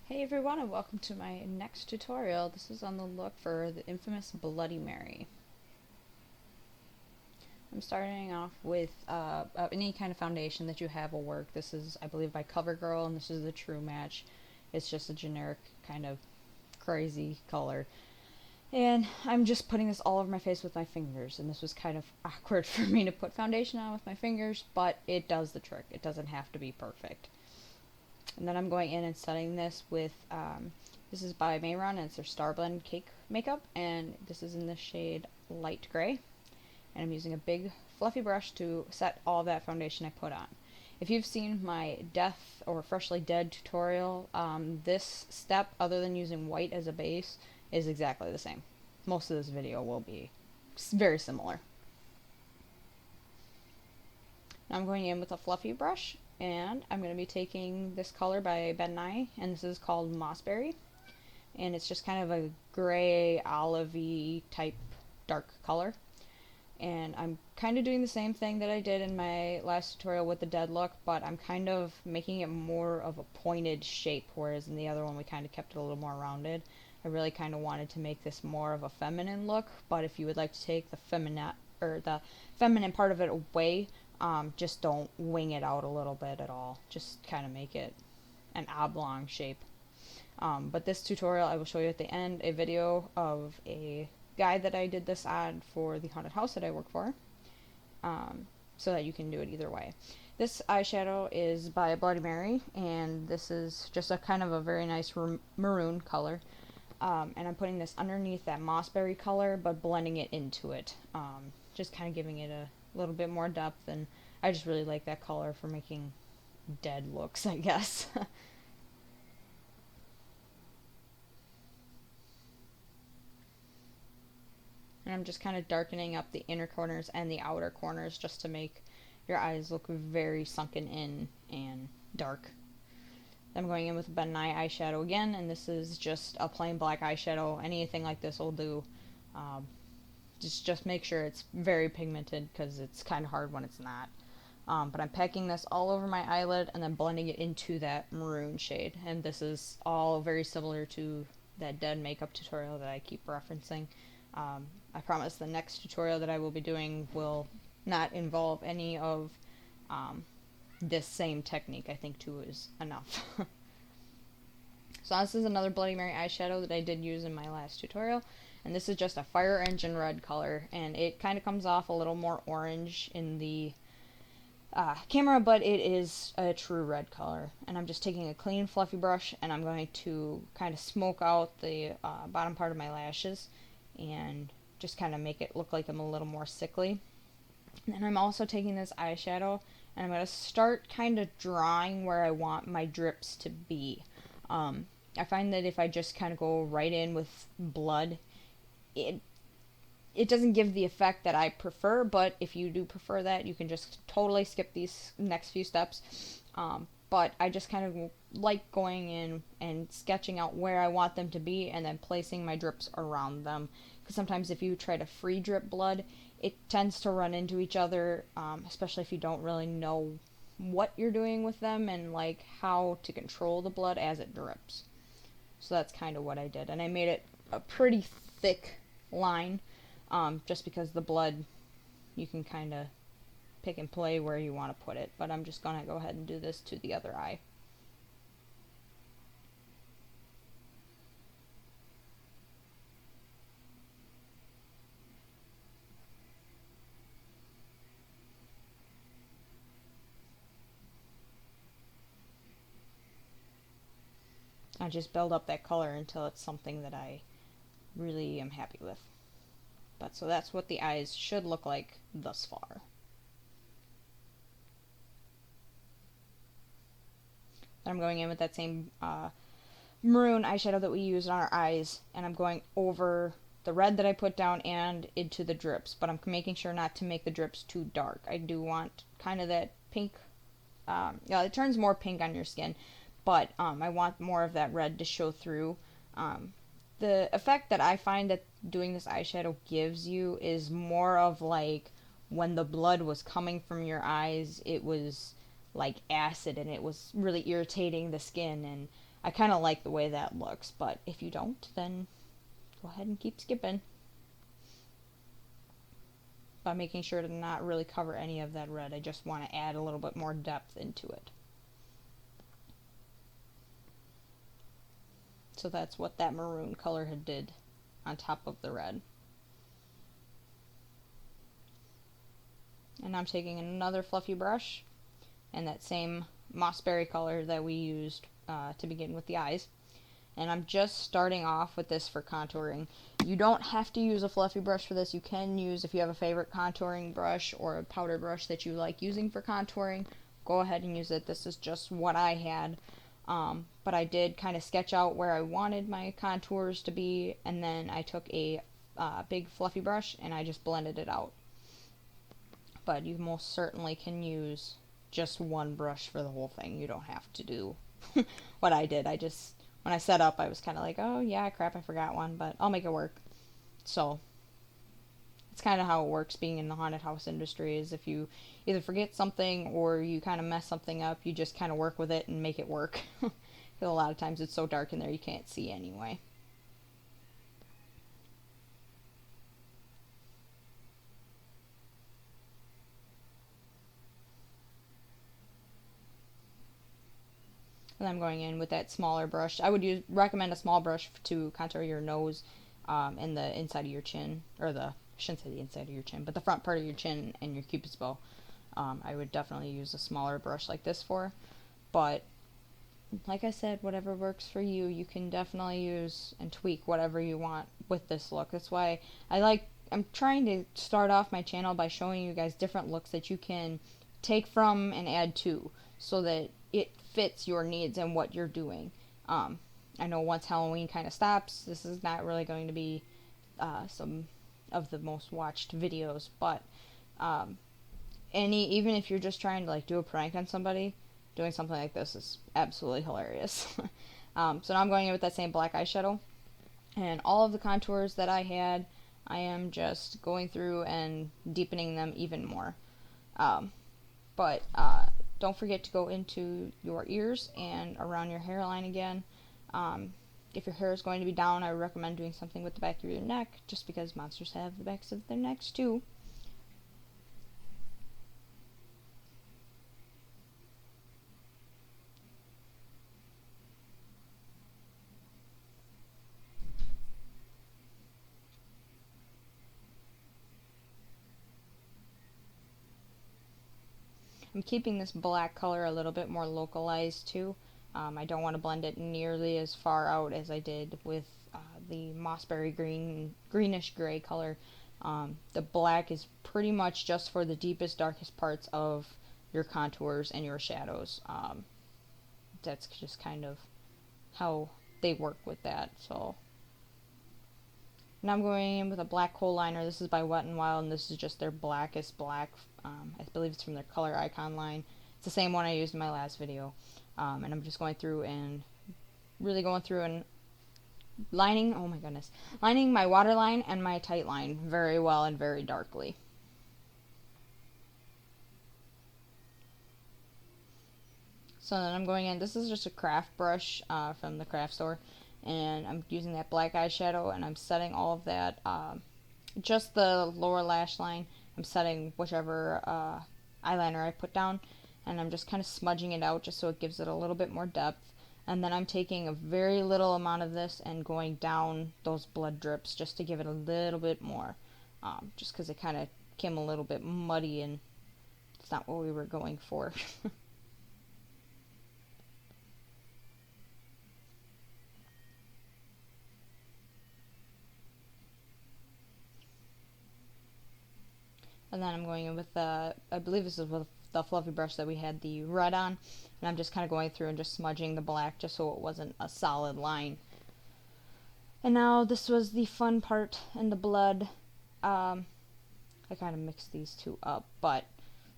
Hey everyone, and welcome to my next tutorial. This is on the look for the infamous Bloody Mary. I'm starting off with any kind of foundation that you have will work. This is, I believe, by CoverGirl, and this is the True Match. It's just a generic kind of crazy color. And I'm just putting this all over my face with my fingers, and this was kind of awkward for me to put foundation on with my fingers, but it does the trick. It doesn't have to be perfect. And then I'm going in and setting this with, this is by Maroon, and it's their StarBlend Cake Makeup, and this is in the shade Light Gray. And I'm using a big fluffy brush to set all that foundation I put on. If you've seen my Death or Freshly Dead tutorial, this step, other than using white as a base, is exactly the same. Most of this video will be very similar. Now I'm going in with a fluffy brush, and I'm going to be taking this color by Ben Nye, and this is called Mossberry, and it's just kind of a gray olivey type dark color. And I'm kind of doing the same thing that I did in my last tutorial with the dead look, but I'm kind of making it more of a pointed shape, whereas in the other one we kind of kept it a little more rounded. I really kind of wanted to make this more of a feminine look, but if you would like to take the feminine part of it away, just don't wing it out a little bit at all. Just kind of make it an oblong shape. But this tutorial, I will show you at the end a video of a guide that I did this on for the haunted house that I work for, so that you can do it either way. This eyeshadow is by Bloody Mary, and this is just a kind of a very nice maroon color. And I'm putting this underneath that Mossberry color, but blending it into it. Just kind of giving it a little bit more depth, and I just really like that color for making dead looks, I guess. And I'm just kind of darkening up the inner corners and the outer corners just to make your eyes look very sunken in and dark. I'm going in with Ben Nye eyeshadow again, and this is just a plain black eyeshadow. Anything like this will do. Just make sure it's very pigmented, because it's kind of hard when it's not. But I'm packing this all over my eyelid and then blending it into that maroon shade. And this is all very similar to that dead makeup tutorial that I keep referencing. I promise the next tutorial that I will be doing will not involve any of this same technique. I think 2 is enough. So this is another Bloody Mary eyeshadow that I did use in my last tutorial, and this is just a fire engine red color, and it kind of comes off a little more orange in the camera, but it is a true red color. And I'm just taking a clean fluffy brush, and I'm going to kind of smoke out the bottom part of my lashes and just kind of make it look like I'm a little more sickly. And then I'm also taking this eyeshadow, and I'm going to start kind of drawing where I want my drips to be. I find that if I just kind of go right in with blood, it doesn't give the effect that I prefer, but if you do prefer that, you can just totally skip these next few steps. But I just kind of like going in and sketching out where I want them to be and then placing my drips around them. Because sometimes if you try to free drip blood, it tends to run into each other, especially if you don't really know what you're doing with them and like how to control the blood as it drips. So that's kind of what I did, and I made it a pretty thick line, just because the blood, you can kind of pick and play where you want to put it. But I'm just gonna go ahead and do this to the other eye. I just build up that color until it's something that I really am happy with. But so that's what the eyes should look like thus far. Then I'm going in with that same maroon eyeshadow that we used on our eyes, and I'm going over the red that I put down and into the drips, but I'm making sure not to make the drips too dark. I do want kind of that pink, yeah, it turns more pink on your skin, but I want more of that red to show through. The effect that I find that doing this eyeshadow gives you is more of like when the blood was coming from your eyes, it was like acid, and it was really irritating the skin, and I kind of like the way that looks, but if you don't, then go ahead and keep skipping. By making sure to not really cover any of that red. I just want to add a little bit more depth into it. So that's what that maroon color had did on top of the red. And I'm taking another fluffy brush and that same Mossberry color that we used to begin with the eyes. And I'm just starting off with this for contouring. You don't have to use a fluffy brush for this. You can use, if you have a favorite contouring brush or a powder brush that you like using for contouring, go ahead and use it. This is just what I had. But I did kind of sketch out where I wanted my contours to be, and then I took a big fluffy brush and I just blended it out. But you most certainly can use just one brush for the whole thing. You don't have to do what I did. When I set up, I was kind of like, oh yeah, crap, I forgot one, but I'll make it work. So it's kind of how it works being in the haunted house industry, is if you either forget something or you kind of mess something up, you just kind of work with it and make it work. Because a lot of times it's so dark in there you can't see anyway. And I'm going in with that smaller brush. I would recommend a small brush to contour your nose and the inside of your chin, or I shouldn't say the inside of your chin, but the front part of your chin and your cupid's bow. I would definitely use a smaller brush like this for. But like I said, whatever works for you, you can definitely use and tweak whatever you want with this look. That's why I'm trying to start off my channel by showing you guys different looks that you can take from and add to, so that it fits your needs and what you're doing. I know once Halloween kind of stops, this is not really going to be some of the most watched videos, but even if you're just trying to like do a prank on somebody, doing something like this is absolutely hilarious. So now I'm going in with that same black eyeshadow, and all of the contours that I had, I am just going through and deepening them even more. But don't forget to go into your ears and around your hairline again. If your hair is going to be down, I would recommend doing something with the back of your neck, just because monsters have the backs of their necks too. I'm keeping this black color a little bit more localized too. I don't want to blend it nearly as far out as I did with the Mossberry greenish gray color. The black is pretty much just for the deepest, darkest parts of your contours and your shadows. That's just kind of how they work with that. So now I'm going in with a black kohl liner. This is by Wet n Wild, and this is just their blackest black. I believe it's from their color icon line. It's the same one I used in my last video. And I'm just going through and really going through and lining my waterline and my tight line very well and very darkly. So then I'm going in, this is just a craft brush from the craft store, and I'm using that black eyeshadow, and I'm setting all of that, just the lower lash line. I'm setting whichever eyeliner I put down, and I'm just kind of smudging it out just so it gives it a little bit more depth. And then I'm taking a very little amount of this and going down those blood drips just to give it a little bit more, just because it kind of came a little bit muddy and it's not what we were going for. And then I'm going in with I believe this is with the fluffy brush that we had the red on, and I'm just kind of going through and just smudging the black just so it wasn't a solid line. And now this was the fun part in the blood. I kind of mixed these two up, but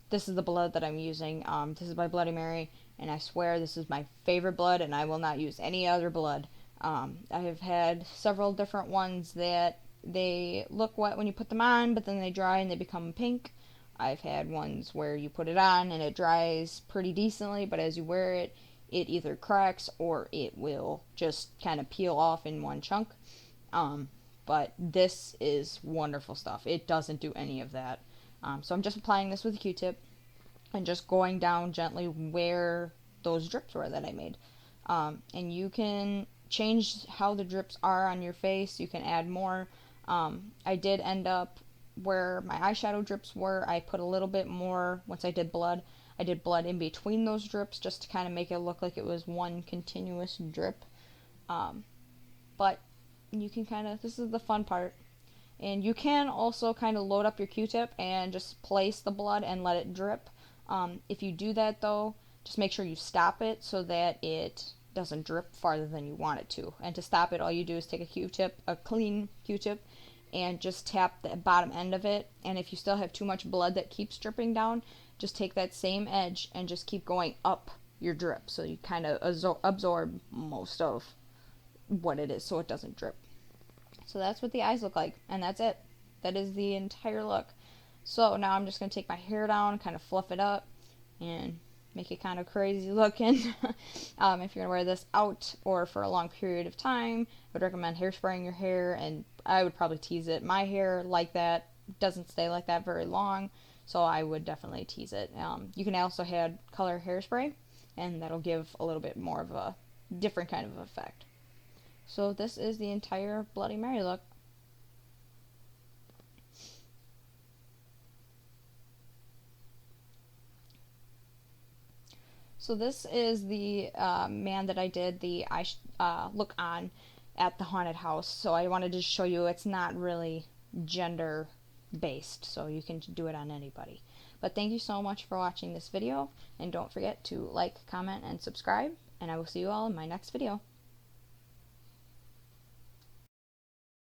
this is the blood that I'm using. This is by Bloody Mary, and I swear this is my favorite blood, and I will not use any other blood. I have had several different ones that they look wet when you put them on, but then they dry and they become pink. I've had ones where you put it on and it dries pretty decently, but as you wear it, it either cracks or it will just kind of peel off in one chunk. But this is wonderful stuff. It doesn't do any of that. So I'm just applying this with a Q-tip and just going down gently where those drips were that I made. And you can change how the drips are on your face. You can add more. I did end up where my eyeshadow drips were. I put a little bit more once I did blood. I did blood in between those drips just to kind of make it look like it was one continuous drip. But you can kind of, this is the fun part. And you can also kind of load up your Q-tip and just place the blood and let it drip. If you do that though, just make sure you stop it so that it doesn't drip farther than you want it to. And to stop it, all you do is take a Q-tip, a clean Q-tip, and just tap the bottom end of it. And if you still have too much blood that keeps dripping down, just take that same edge and just keep going up your drip so you kind of absorb most of what it is so it doesn't drip. So that's what the eyes look like, and that's it. That is the entire look. So now I'm just going to take my hair down, kind of fluff it up, and make it kind of crazy looking. If you're going to wear this out or for a long period of time, I would recommend hairspraying your hair, and I would probably tease it. My hair, like that, doesn't stay like that very long, so I would definitely tease it. You can also add color hairspray, and that'll give a little bit more of a different kind of effect. So this is the entire Bloody Mary look. So this is the man that I did the look on at the haunted house. So I wanted to show you it's not really gender based, so you can do it on anybody. But thank you so much for watching this video, and don't forget to like, comment, and subscribe, and I will see you all in my next video.